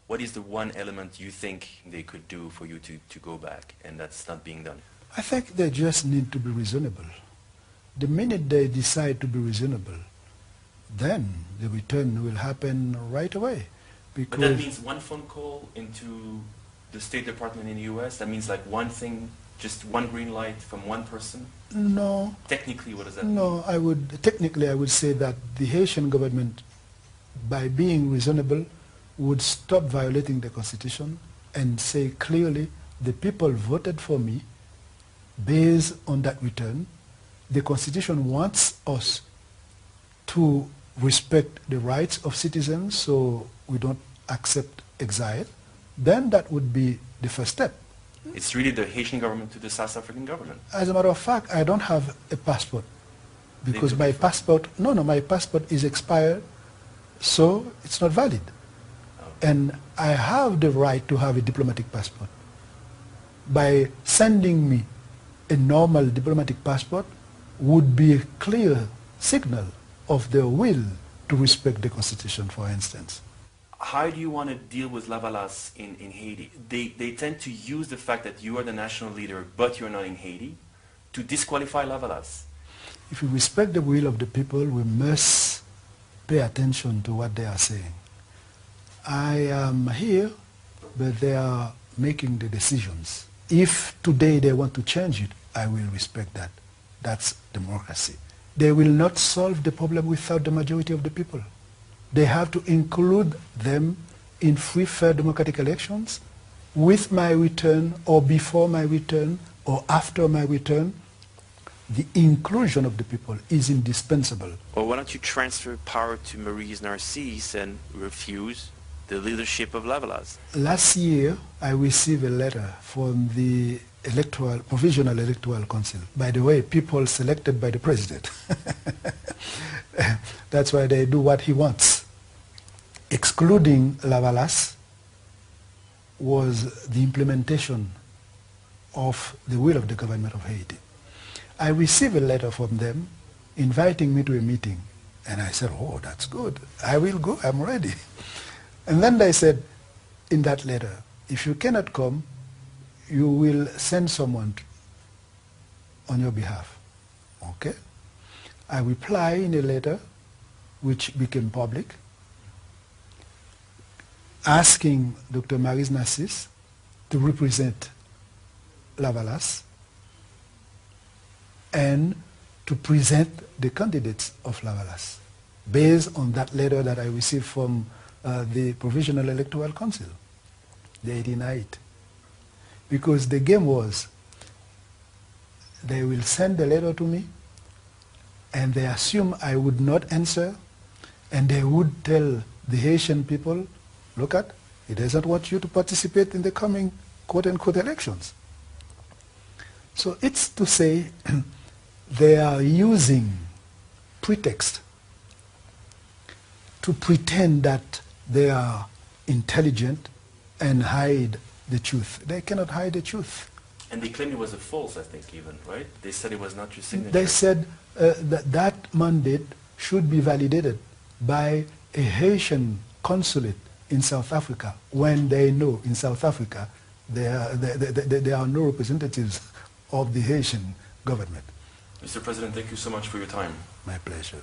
what is the one element you think they could do for you to go back, and that's not being done? I think they just need to be reasonable. The minute they decide to be reasonable, then the return will happen right away. But that means one phone call into the State Department in the US, that means like one thing, just one green light from one person? No. Technically, what does that mean? No, technically I would say that the Haitian government, by being reasonable, would stop violating the Constitution and say clearly, the people voted for me based on that return. The Constitution wants us to respect the rights of citizens, so we don't accept exile. Then that would be the first step. It's really the Haitian government to the South African government. As a matter of fact, I don't have a passport because my passport is expired, so it's not valid. And I have the right to have a diplomatic passport. By sending me a normal diplomatic passport would be a clear signal of their will to respect the Constitution, for instance. How do you want to deal with Lavalas in Haiti? They tend to use the fact that you are the national leader, but you're not in Haiti, to disqualify Lavalas. If we respect the will of the people, we must pay attention to what they are saying. I am here, but they are making the decisions. If today they want to change it, I will respect that. That's democracy. They will not solve the problem without the majority of the people. They have to include them in free, fair democratic elections with my return or before my return or after my return. The inclusion of the people is indispensable. Well, why don't you transfer power to Maurice Narcisse and refuse the leadership of Lavalas? Last year, I received a letter from the Provisional Electoral Council. By the way, people selected by the president. That's why they do what he wants. Excluding Lavalas was the implementation of the will of the government of Haiti. I received a letter from them inviting me to a meeting. And I said, oh, that's good. I will go, I'm ready. And then they said in that letter, if you cannot come, you will send someone on your behalf. Okay? I reply in a letter which became public, asking Dr. Maurice Narcisse to represent Lavalas and to present the candidates of Lavalas based on that letter that I received from the Provisional Electoral Council, the 1808. Because the game was, they will send a letter to me and they assume I would not answer, and they would tell the Haitian people, look at, he doesn't want you to participate in the coming quote-unquote elections. So it's to say they are using pretext to pretend that they are intelligent and hide the truth. They cannot hide the truth. And they claimed it was a false, I think, even, right? They said it was not your signature. They said that mandate should be validated by a Haitian consulate in South Africa, when they know in South Africa there are no representatives of the Haitian government. Mr. President, thank you so much for your time. My pleasure.